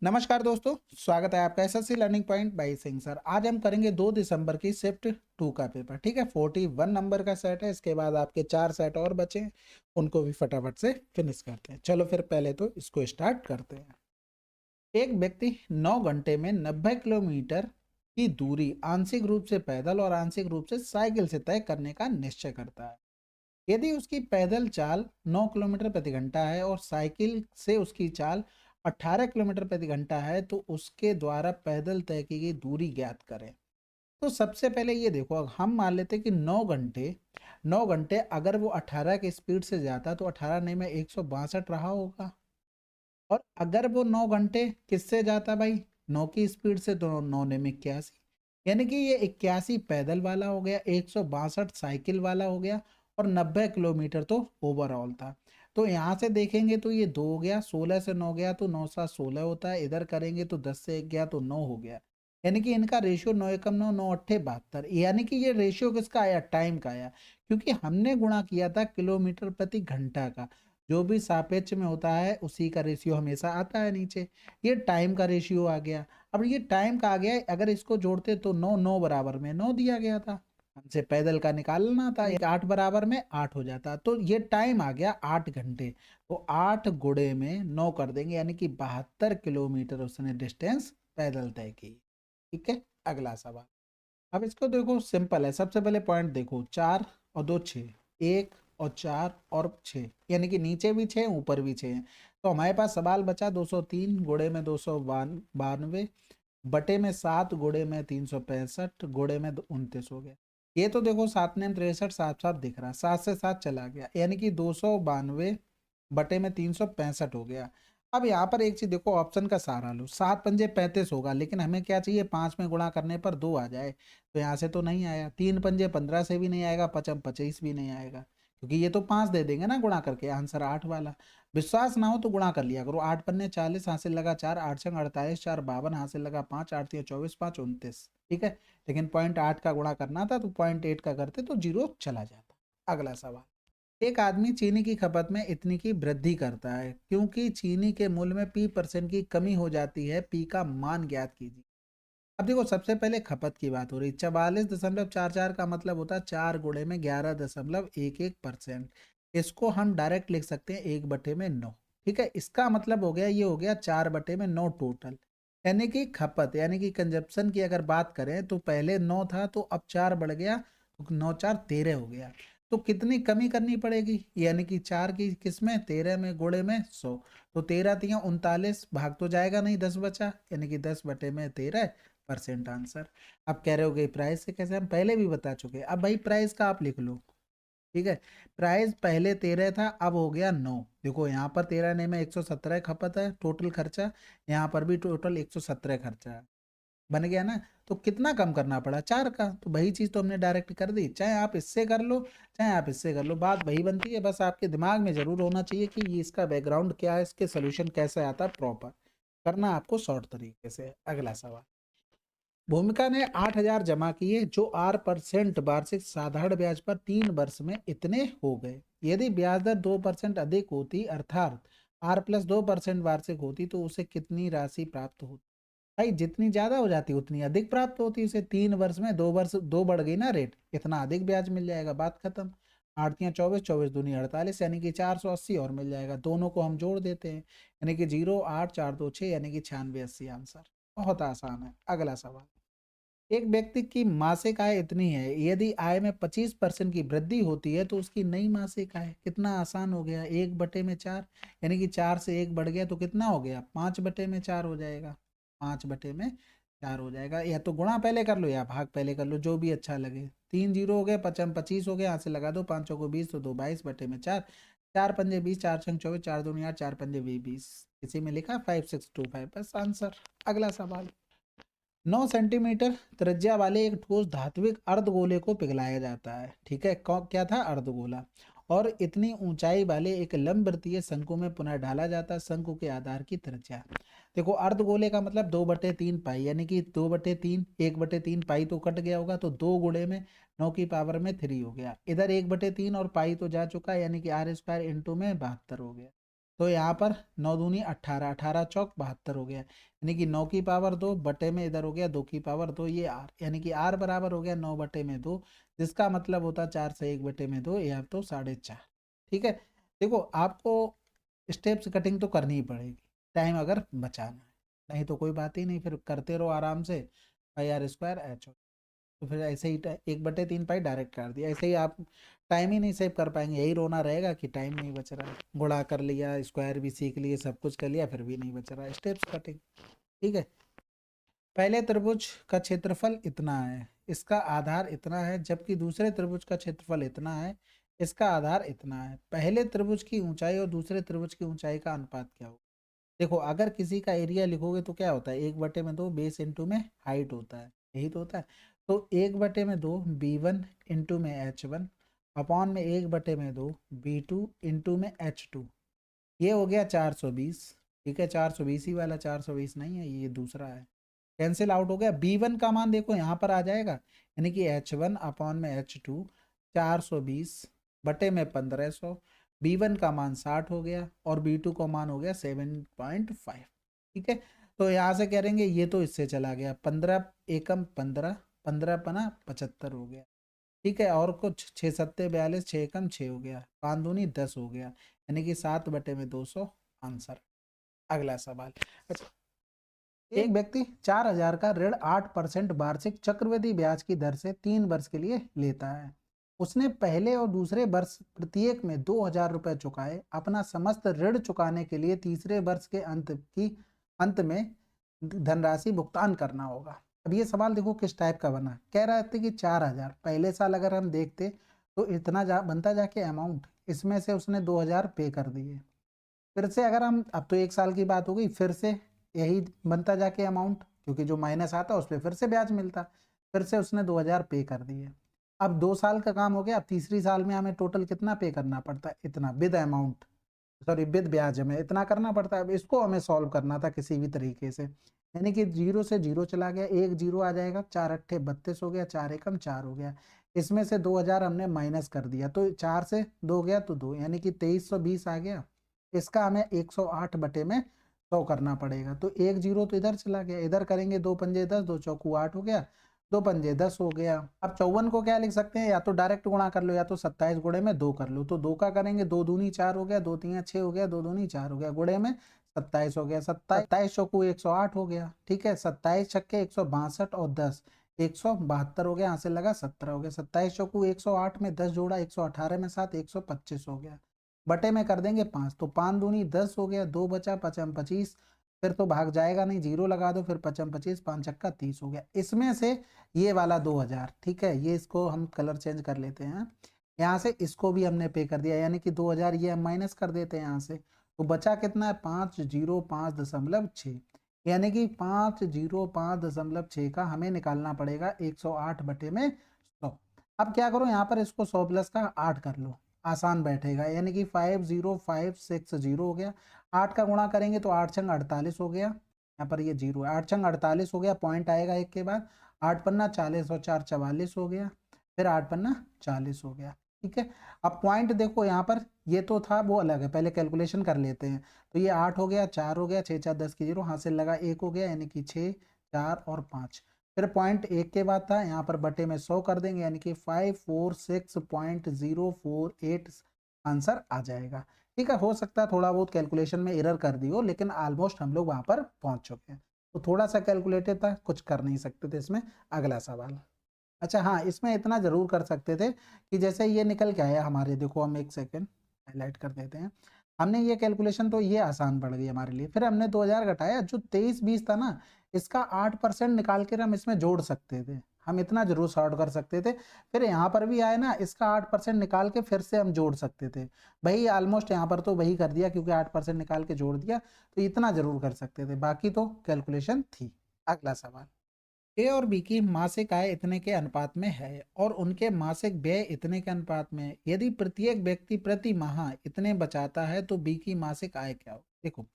नमस्कार दोस्तों, स्वागत है आपका SSC learning point by Singh sir. आज हम करेंगे 2 दिसंबर की शिफ्ट 2 का पेपर। ठीक है, 41 नंबर का सेट है। इसके बाद आपके 4 सेट और बचे हैं, उनको भी फटाफट से फिनिश करते हैं। चलो फिर पहले तो इसको स्टार्ट करते हैं। एक व्यक्ति 9 घंटे में 90 किलोमीटर की दूरी आंशिक रूप से पैदल और आंशिक रूप से साइकिल से तय करने का निश्चय करता है। यदि उसकी पैदल चाल 9 किलोमीटर प्रति घंटा है और साइकिल से उसकी चाल 18 किलोमीटर प्रति घंटा है, तो उसके द्वारा पैदल तय की गई दूरी ज्ञात करें। तो सबसे पहले ये देखो, अगर हम मान लेते हैं कि 9 घंटे अगर वो 18 की स्पीड से जाता तो 18 नहीं में 162 रहा होगा। और अगर वो 9 घंटे किससे जाता भाई, 9 की स्पीड से, तो 9 ने में 81, यानी कि ये 81 पैदल वाला हो गया, 162 साइकिल वाला हो गया और 90 किलोमीटर तो ओवरऑल था। तो यहाँ से देखेंगे तो ये 2 हो गया, 16 से 9 गया तो 9 7 16 होता है। इधर करेंगे तो 10 से 1 गया तो 9 हो गया। यानी कि इनका रेशियो 9 एकम 9 9 अट्ठे 72। यानी कि ये रेशियो किसका आया, टाइम का आया, क्योंकि हमने गुणा किया था किलोमीटर प्रति घंटा का। जो भी सापेक्ष में होता है उसी का रेशियो हमेशा आता है नीचे। ये टाइम का रेशियो आ गया। अब ये टाइम का आ गया है, अगर इसको जोड़ते तो 9 9 बराबर में 9 दिया गया था, हमसे पैदल का निकालना था। 8 बराबर में 8 हो जाता, तो ये टाइम आ गया 8 घंटे। तो 8 गुणे में 9 कर देंगे, यानी कि 72 किलोमीटर उसने डिस्टेंस पैदल तय की। ठीक है, अगला सवाल। अब इसको देखो, सिंपल है। सबसे पहले पॉइंट देखो, 4 और 2 6, 1 और 4 और 6, यानी कि नीचे भी 6 ऊपर भी 6 है। तो हमारे पास सवाल बचा 203 गुणे में 292 बटे में 7 गुणे में 365 गुणे में 29 हो गया। ये तो देखो 7 ने 63 साफ साफ दिख रहा, 7 से 7 चला गया, यानी कि 292 बटे में 365 हो गया। अब यहाँ पर एक चीज देखो, ऑप्शन का सहारा लो। 7 पंजे 35 होगा, लेकिन हमें क्या चाहिए, 5 में गुणा करने पर 2 आ जाए। तो यहाँ से तो नहीं आया। 3 पंजे 15 से भी नहीं आएगा, 5 25 भी नहीं आएगा, क्योंकि ये तो 5 दे देंगे ना गुणा करके, आंसर 8 वाला। विश्वास ना हो तो गुणा कर लिया करो। 8 पन्ने 40, हासिल लगा 4, 8 छंग 48, 4 52, हासिल लगा 5, 8 तिया 24, 5 29। ठीक है, लेकिन पॉइंट 8 का गुणा करना था, तो पॉइंट 8 का करते तो 0 चला जाता। अगला सवाल। एक आदमी चीनी की खपत में इतनी की वृद्धि करता है, क्योंकि चीनी के मूल्य में P% की कमी हो जाती है। P का मान ज्ञात कीजिए। अब देखो, सबसे पहले खपत की बात हो रही। 44.44 का मतलब होता है 4 गुणे में 11.11%। इसको हम डायरेक्ट लिख सकते हैं 1/9। ठीक है, इसका मतलब हो गया, ये हो गया 4/9 टोटल। यानी कि खपत, यानी कि कंजप्शन की अगर बात करें तो पहले 9 था, तो अब 4 बढ़ गया, तो 9 4 13 हो गया। तो कितनी कमी करनी पड़ेगी, यानी कि 4 की किसमें, 13 में, गुणे में 100। तो 13 तिया 39, भाग तो जाएगा नहीं, 10 बचा, यानी कि 10/13% आंसर। अब कह रहे हो गए प्राइस से कैसे, हम पहले भी बता चुके। अब भाई प्राइस का आप लिख लो। ठीक है, प्राइस पहले 13 था, अब हो गया 9। देखो यहाँ पर 13 ने में 117 खपत है टोटल खर्चा, यहाँ पर भी टोटल 117 खर्चा है, बन गया ना। तो कितना कम करना पड़ा, 4 का। तो वही चीज तो हमने डायरेक्ट कर दी, चाहे आप इससे कर लो चाहे आप इससे कर लो, बात वही बनती है। बस आपके दिमाग में जरूर होना चाहिए कि ये इसका बैकग्राउंड क्या है, इसके सोल्यूशन कैसे आता है, प्रॉपर करना आपको शॉर्ट तरीके से। अगला सवाल। भूमिका ने 8,000 जमा किए, जो 8% वार्षिक साधारण ब्याज पर 3 वर्ष में इतने हो गए। यदि ब्याज दर 2% अधिक होती, अर्थात R+2% वार्षिक होती, तो उसे कितनी राशि प्राप्त होती। भाई जितनी ज्यादा हो जाती उतनी अधिक प्राप्त होती। उसे 3 वर्ष में 2 वर्ष 2 बढ़ गई ना रेट, इतना अधिक ब्याज मिल जाएगा, बात खत्म। 8 या 24, 24 दूनी 48, यानी कि 480 और मिल जाएगा। दोनों को हम जोड़ देते हैं, यानी कि 0 8 4 2 6, यानी कि 96 80 आंसर। बहुत आसान है। अगला सवाल। एक व्यक्ति की मासिक आय इतनी है, यदि आय में 25% की वृद्धि होती है, तो उसकी नई मासिक आय, कितना आसान हो गया, 1/4, यानी कि 4 से 1 बढ़ गया तो कितना हो गया, 5/4 हो जाएगा। 5/4 हो जाएगा। या तो गुणा पहले कर लो या भाग पहले कर लो, जो भी अच्छा लगे। 3 0 हो गए, 55 25 हो गया, यहाँ से लगा दो 5 को 20, तो 2 22/4, 4 पंजे 20, 4 छंग 24, 4 दूनी 8, 4 पंजे 20। इसी में लिखा 5625, बस आंसर। अगला सवाल। 9 सेंटीमीटर त्रिज्या वाले एक ठोस धात्विक अर्धगोले को पिघलाया जाता है। ठीक है, क्या था, अर्धगोला। और इतनी ऊंचाई वाले एक लंबवृत्तीय शंकु में पुनः ढाला जाता है, शंकु के आधार की त्रिज्या। देखो, अर्धगोले का मतलब 2/3 पाई, यानी कि 2/3, 1/3 पाई तो कट गया होगा, तो 2 गुणे में 9 की पावर में 3 हो गया। इधर 1/3 और पाई तो जा चुका है, यानी कि R² इंटू में 72 हो गया। तो यहाँ पर 9 दूनी 18, 18 चौक 72 हो गया, यानी कि 9 की पावर 2 बटे में इधर हो गया 2 की पावर 2, ये आर, यानी कि आर बराबर हो गया 9 बटे में 2, जिसका मतलब होता है 4 से 1 बटे में 2, या तो 4.5। ठीक है, देखो आपको स्टेप्स कटिंग तो करनी ही पड़ेगी, टाइम अगर बचाना है, नहीं तो कोई बात ही नहीं, फिर करते रहो आराम से, पाई आर स्क्वायर एच। तो फिर ऐसे ही 1/3 पाई डायरेक्ट कर दिया, ऐसे ही आप टाइम ही नहीं सेव कर पाएंगे, यही रोना रहेगा कि टाइम नहीं बच रहा है, गुणा कर लिया, स्क्वायर भी सीख लिए, सब कुछ कर लिया, फिर भी नहीं बच रहा, स्टेप्स कटिंग। ठीक है, पहले त्रिभुज का क्षेत्रफल इतना है, इसका आधार इतना है, जबकि दूसरे त्रिभुज का क्षेत्रफल इतना है, इसका आधार इतना है। पहले त्रिभुज की ऊंचाई और दूसरे त्रिभुज की ऊंचाई का अनुपात क्या होगा? देखो अगर किसी का एरिया लिखोगे तो क्या होता है, 1/2 बेस इंटू में हाइट होता है, यही तो होता है। तो 1/2 B1 इंटू में H1 अपॉन में 1/2 B2 इंटू में H2, ये हो गया 420। ठीक है, 420 ही वाला, 420 नहीं है, ये दूसरा है, कैंसिल आउट हो गया। B1 का मान देखो यहाँ पर आ जाएगा, यानी कि H1 अपॉन में H2, 420 बटे में 1500, B1 का मान 60 हो गया और B2 का मान हो गया 7.5। ठीक है, तो यहाँ से करेंगे, ये तो इससे चला गया, 15 एकम 15, 15 पना 75 हो गया। ठीक है, और कुछ 6 सत्ते 42, 6 एकम 6 हो गया, 5 दूनी 10 हो गया, यानी कि 7 बटे में 200 आंसर। अगला सवाल। अच्छा, एक व्यक्ति 4,000 का ऋण 8% वार्षिक चक्रवृद्धि ब्याज की दर से 3 वर्ष के लिए लेता है। उसने पहले और दूसरे वर्ष प्रत्येक में 2,000 रुपए चुकाए, अपना समस्त ऋण चुकाने के लिए तीसरे वर्ष के अंत में धनराशि भुगतान करना होगा। अब ये सवाल देखो किस टाइप का बना, कह रहा था कि 4,000 पहले साल अगर हम देखते तो इतना बनता जाके अमाउंट, इसमें से उसने 2,000 पे कर दिए, फिर से अगर हम, अब तो 1 साल की बात हो गई, फिर से यही बनता जाके अमाउंट, क्योंकि जो माइनस आता उस पर फिर से ब्याज मिलता, फिर से उसने 2,000 पे कर दिए। अब 2 साल का काम हो गया, अब तीसरी साल में हमें टोटल कितना पे करना पड़ता है, इतना विद अमाउंट, सॉरी विद ब्याज, हमें इतना करना पड़ता है। अब इसको हमें सॉल्व करना था किसी भी तरीके से, यानी कि 0 से 0 चला गया, एक 0 आ जाएगा, 4 अट्ठे 32 हो गया, 4 एकम 4 हो गया, इसमें से 2,000 हमने माइनस कर दिया, तो 4 से 2 गया तो 2, यानी कि 2320 आ गया। इसका हमें 108 बटे में 100 करना पड़ेगा, तो एक 0 तो इधर चला गया, इधर करेंगे 2 पंजे 10, 2 चौकू 8 हो गया, 2 पंजे 10 हो गया। अब 54 को क्या लिख सकते हैं, या तो डायरेक्ट गुणा कर लो, या तो 27 गुणे में 2 कर लो, तो 2 का करेंगे, 2 दूनी 4 हो गया, 2 तीन 6 हो गया, 2 दूनी 4 हो गया, गुणे में 27 हो गया, 27 चौकू 108 हो गया। ठीक है, 27 छक्के 162 और 10 172 हो गया, यहाँ से लगा 17 हो गया, 27 चौकू 108 में 10 जोड़ा 118 में 7 125 हो गया, बटे में कर देंगे 5, तो 5 दूनी 10 हो गया, 2 बचा, 5 25, फिर तो भाग जाएगा नहीं, 0 लगा दो, फिर 5 25, 5 छक्का 30 हो गया, इसमें से ये वाला 2,000। ठीक है, ये इसको हम कलर चेंज कर लेते हैं, यहाँ से इसको भी हमने पे कर दिया, यानी कि 2,000 ये हम माइनस कर देते हैं यहाँ से, तो बचा कितना है 505.6, यानी कि 505.6 का हमें निकालना पड़ेगा 108 बटे में 100। अब क्या करो, यहाँ पर इसको 100 प्लस का 8 कर लो, आसान बैठेगा, यानी कि 50560 हो गया, 8 का गुणा करेंगे तो 8 छंग 48 हो गया, यहाँ पर ये 0 है, 8 छंग 48 हो गया, पॉइंट आएगा एक के बाद, 8 पन्ना 40 और 4 44 हो गया, फिर 8 पन्ना 40 हो गया। ठीक है, अब पॉइंट देखो यहाँ पर, ये तो था वो अलग है, पहले कैलकुलेशन कर लेते हैं, तो ये 8 हो गया, 4 हो गया, 6 4 10 की 0, हासिल लगा 1 हो गया, यानी कि 6 4 और 5, फिर पॉइंट एक के बाद था, यहाँ पर बटे में 100 कर देंगे, यानी कि 546.048 आंसर आ जाएगा। ठीक है, हो सकता है थोड़ा बहुत कैलकुलेशन में एरर कर दी हो, लेकिन ऑलमोस्ट हम लोग वहां पर पहुंच चुके हैं, तो थोड़ा सा कैलकुलेटेड था, कुछ कर नहीं सकते थे इसमें। अगला सवाल। अच्छा हाँ, इसमें इतना जरूर कर सकते थे कि जैसे ये निकल के आया हमारे, देखो हम एक सेकेंड हाईलाइट कर देते हैं, हमने ये कैलकुलेशन, तो ये आसान पड़ गई हमारे लिए, फिर हमने 2,000 घटाया, जो 2320 था ना, इसका 8% निकाल कर हम इसमें जोड़ सकते थे, हम इतना जरूर सॉर्ट कर सकते थे, फिर यहाँ पर भी आए ना, इसका 8% निकाल के फिर से हम जोड़ सकते थे, भाई ऑलमोस्ट यहाँ पर तो वही कर दिया, क्योंकि 8% निकाल के जोड़ दिया, तो इतना जरूर कर सकते थे, बाकी तो कैलकुलेशन थी। अगला सवाल। ए और बी की मासिक आय इतने के अनुपात में है और उनके मासिक व्यय इतने के अनुपात में है, यदि प्रत्येक व्यक्ति प्रति माह इतने बचाता है तो बी की मासिक आय क्या हो? देखो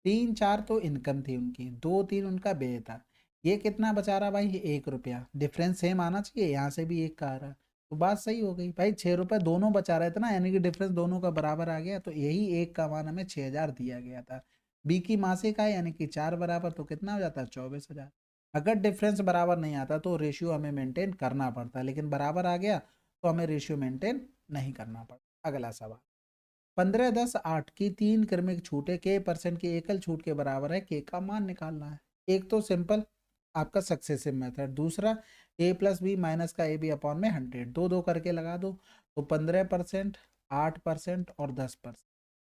3 4 तो इनकम थी उनकी, 2 3 उनका व्यय था, ये कितना बचा रहा भाई, 1 रुपया, डिफरेंस सेम आना चाहिए, यहाँ से भी 1 का आ रहा, तो बात सही हो गई भाई, 6 रुपए दोनों बचा रहे थे ना, यानी कि डिफरेंस दोनों का बराबर आ गया, तो यही एक का मान हमें 6,000 दिया गया था। बी की मासिक आय यानी कि 4 बराबर, तो कितना हो जाता है 24,000। अगर डिफरेंस बराबर नहीं आता तो रेशियो हमें मेंटेन करना पड़ता, लेकिन बराबर आ गया तो हमें रेशियो मेंटेन नहीं करना पड़ता। अगला सवाल, 15, 10, 8 की 3 क्रमिक छूटे के परसेंट की एकल छूट के बराबर है, के का मान निकालना है। एक तो सिंपल आपका सक्सेसिव मेथड, दूसरा ए प्लस बी माइनस का ए बी अपॉन में 100, दो दो करके लगा दो, तो 15%, 8% और 10%।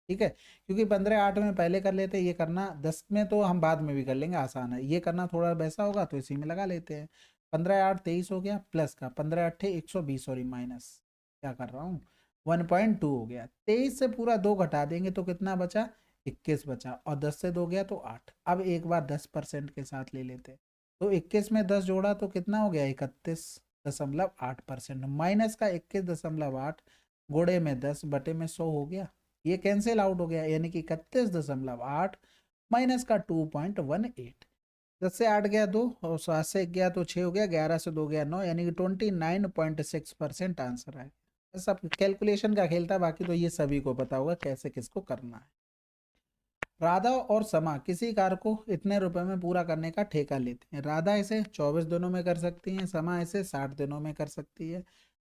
ठीक है, क्योंकि 15 8 में पहले कर लेते हैं, ये करना 10 में तो हम बाद में भी कर लेंगे, आसान है, ये करना थोड़ा वैसा होगा तो इसी में लगा लेते हैं। 15 8 23 हो गया, प्लस का 15 8 120, सॉरी माइनस, क्या कर रहा हूँ, 1.2 हो गया। 23 से पूरा 2 घटा देंगे तो कितना बचा, 21 बचा, और 10 से 2 गया तो 8। अब एक बार 10% के साथ ले लेते हैं, तो 21 में 10 जोड़ा तो कितना हो गया, 31.8%, माइनस का 21.8 गुणे में 10 बटे में 100 हो गया, ये कैंसिल आउट हो गया, यानी कि 31.8 माइनस का 2.18। 10 से 8 गया 2, और 7 से 1 गया तो 6 हो गया, 11 से 2 गया 9, यानी कि 29.6% आंसर है। सब कैलकुलेशन का खेल था, बाकी तो ये सभी को पता होगा कैसे किसको करना है। राधा और समा किसी कार्य को इतने रुपए में पूरा करने का ठेका लेते हैं। राधा इसे 24 दिनों में कर सकती है, समा इसे 60 दिनों में कर सकती है।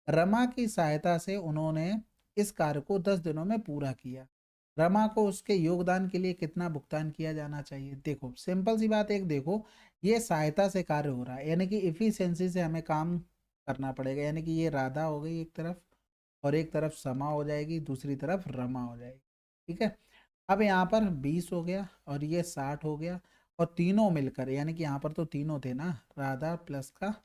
रमा की सहायता से उन्होंने इस कार्य को 10 दिनों में पूरा किया। रमा को उसके योगदान के लिए कितना भुगतान किया जाना चाहिए। देखो सिंपल सी बात, एक देखो, ये सहायता से कार्य हो रहा है, यानी कि इफिशियंसी से हमें काम करना पड़ेगा, यानी कि ये राधा हो गई एक तरफ, और एक तरफ समा हो जाएगी, दूसरी तरफ रमा हो जाएगी। ठीक है, अब यहाँ पर 20 हो गया और ये 60 हो गया, और तीनों मिलकर, यानी कि यहाँ पर तो तीनों थे ना, राधा प्लस का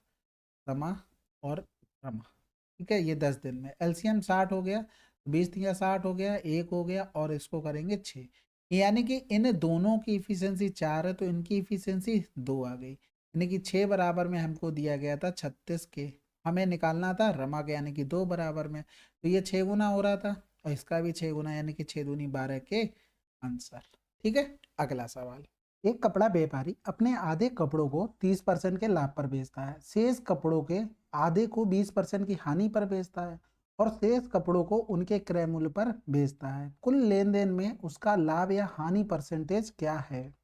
समा और रमा। ठीक है, ये 10 दिन में एलसीएम 60 हो गया, 20 तिया 60 हो गया, एक हो गया, और इसको करेंगे 6, यानी कि इन दोनों की इफिशियंसी 4 है तो इनकी इफिशियंसी 2 आ गई, यानी कि 6 बराबर में हमको दिया गया था 36 के, हमें निकालना था रमा के, यानी कि 2 बराबर में, तो ये 6 गुना हो रहा था, और इसका भी 6 गुना, यानी कि 6 दूनी 12 के आंसर। ठीक है, अगला सवाल, एक कपड़ा व्यापारी अपने आधे कपड़ों को 30% के लाभ पर बेचता है, शेष कपड़ों के आधे को 20% की हानि पर बेचता है, और शेष कपड़ों को उनके क्रय मूल्य पर बेचता है। कुल लेन देन में उसका लाभ या हानि परसेंटेज क्या है।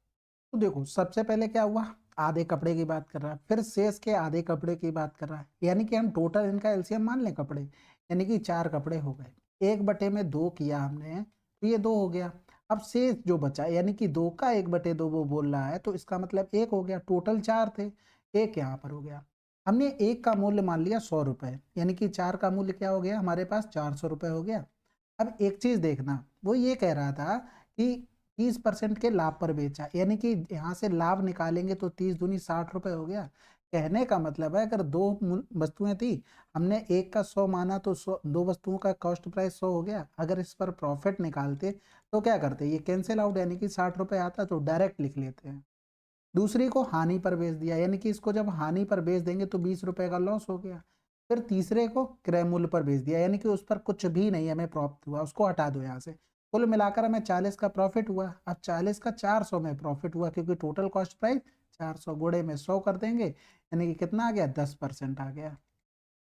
तो देखो सबसे पहले क्या हुआ, आधे कपड़े की बात कर रहा है, फिर शेष के आधे कपड़े की बात कर रहा है, यानी कि हम टोटल इनका एलसीएम मान लें कपड़े, यानी कि 4 कपड़े हो गए, 1/2 किया हमने, तो ये 2 हो गया। अब शेष जो बचा, यानी कि 2 का 1/2 वो बोल रहा है, तो इसका मतलब 1 हो गया, टोटल 4 थे, 1 यहाँ पर हो गया। हमने 1 का मूल्य मान लिया 100 रुपए, यानी कि 4 का मूल्य क्या हो गया हमारे पास, 400 रुपए हो गया। अब एक चीज देखना, वो ये कह रहा था कि 30% के लाभ पर बेचा, यानी कि यहाँ से लाभ निकालेंगे तो 30 दूनी 60 रुपए हो गया। कहने का मतलब है अगर दो वस्तुएं थी, हमने एक का 100 माना तो 100, दो वस्तुओं का कॉस्ट प्राइस 100 हो गया, अगर इस पर प्रॉफिट निकालते तो क्या करते, ये कैंसिल आउट, यानी कि 60 रुपए आता तो डायरेक्ट लिख लेते हैं। दूसरी को हानि पर बेच दिया, यानी कि इसको जब हानि पर बेच देंगे तो 20 रुपए का लॉस हो गया। फिर तीसरे को क्रय मूल्य पर बेच दिया, यानी कि उस पर कुछ भी नहीं हमें प्रॉफिट हुआ, उसको हटा दो यहाँ से, कुल मिलाकर हमें 40 का प्रॉफिट हुआ। अब 40 का 400 में प्रॉफिट हुआ, क्योंकि टोटल कॉस्ट प्राइस 400 गुणे में 100 कर देंगे, यानी कि कितना आ गया, 10% आ गया।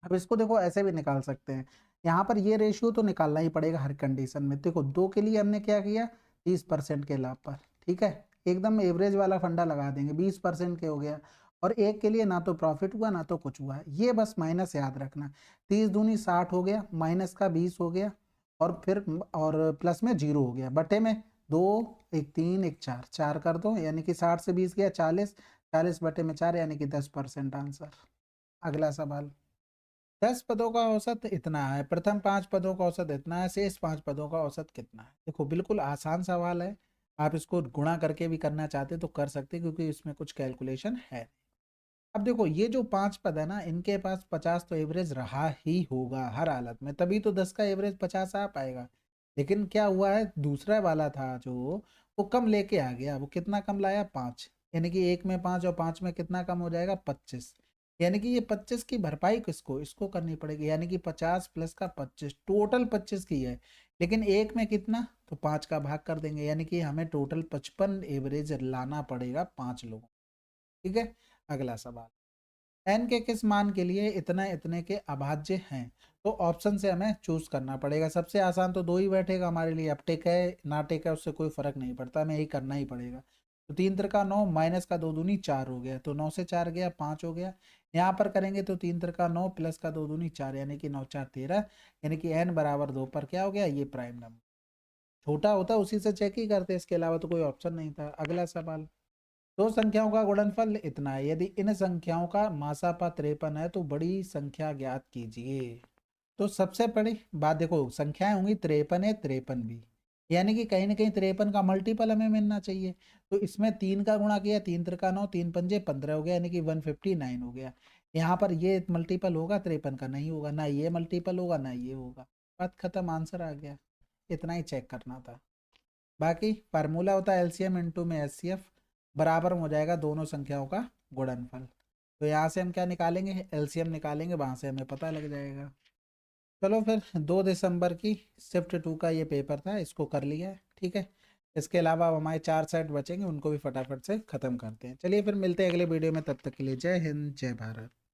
अब इसको देखो ऐसे भी निकाल सकते हैं, यहाँ पर ये रेशियो तो निकालना ही पड़ेगा हर कंडीशन में। देखो 2 के लिए हमने क्या किया, 30% के लाभ पर, ठीक है, एकदम एवरेज वाला फंडा लगा देंगे, 20% के हो गया, और एक के लिए ना तो प्रॉफिट हुआ ना तो कुछ हुआ, ये बस माइनस याद रखना। 30 दूनी 60 हो गया, माइनस का 20 हो गया, और फिर और प्लस में 0 हो गया, बटे में 2, एक 3 एक 4, 4 कर दो, यानी कि 60 से 20 गया 40, 40 बटे में 4, यानी कि 10% आंसर। अगला सवाल, 10 पदों का औसत इतना है, प्रथम 5 पदों का औसत इतना है, शेष 5 पदों का औसत कितना है। देखो बिल्कुल आसान सवाल है, आप इसको गुणा करके भी करना चाहते तो कर सकते, क्योंकि इसमें कुछ कैलकुलेशन है। अब देखो ये जो 5 पद है ना, इनके पास 50 तो एवरेज रहा ही होगा हर हालत में, तभी तो 10 का एवरेज 50 आ पाएगा। लेकिन क्या हुआ है, दूसरा वाला था जो, वो कम लेके आ गया, वो कितना कम लाया, 5, यानी कि एक में 5 और 5 में कितना कम हो जाएगा, 25, यानी कि ये 25 की भरपाई किसको, इसको करनी पड़ेगी, यानी कि 50 प्लस का 25, टोटल 25 की है, लेकिन एक में कितना, तो 5 का भाग कर देंगे, यानी कि हमें टोटल 55 एवरेज लाना पड़ेगा 5 लोगों। ठीक है, अगला सवाल, एन के किस मान के लिए इतने इतने के अभाज्य हैं, तो ऑप्शन से हमें चूज करना पड़ेगा। सबसे आसान तो दो ही बैठेगा हमारे लिए, अब टिक है ना टिक है उससे कोई फर्क नहीं पड़ता, हमें यही करना ही पड़ेगा। तो 3 त्रिका 9 माइनस का 2 दूनी 4 हो गया, तो 9 से 4 गया 5 हो गया। यहाँ पर करेंगे तो 3 त्रिका 9 प्लस का 2 दूनी 4 यानी कि 9 4 13, यानी कि एन बराबर 2 पर क्या हो गया, ये प्राइम नंबर। छोटा होता उसी से चेक ही करते, इसके अलावा तो कोई ऑप्शन नहीं था। अगला सवाल, दो संख्याओं का गुणनफल इतना है, यदि इन संख्याओं का मासापा 53 है तो बड़ी संख्या ज्ञात कीजिए। तो सबसे बड़ी बात देखो, संख्याएं होंगी 53 है 53 भी, यानी कि कहीं ना कहीं 53 का मल्टीपल हमें मिलना चाहिए। तो इसमें 3 का गुणा किया, 3 त्रिका 9 3 पंजे 15 हो गया, यानी कि 159 हो गया। यहाँ पर ये मल्टीपल होगा 53 का, नहीं होगा, ना ये मल्टीपल होगा ना ये होगा। बात खत्म, आंसर आ गया। इतना ही चेक करना था। बाकी फार्मूला होता है एलसीएम इंटू में एचसीएफ, बराबर हो जाएगा दोनों संख्याओं का गुणनफल। तो यहाँ से हम क्या निकालेंगे, एलसीएम निकालेंगे, वहां से हमें पता लग जाएगा। चलो फिर 2 दिसंबर की शिफ्ट 2 का ये पेपर था, इसको कर लिया है, ठीक है। इसके अलावा अब हमारे 4 सेट बचेंगे, उनको भी फटाफट से खत्म करते हैं। चलिए फिर मिलते हैं अगले वीडियो में, तब तक के लिए जय हिंद जय भारत।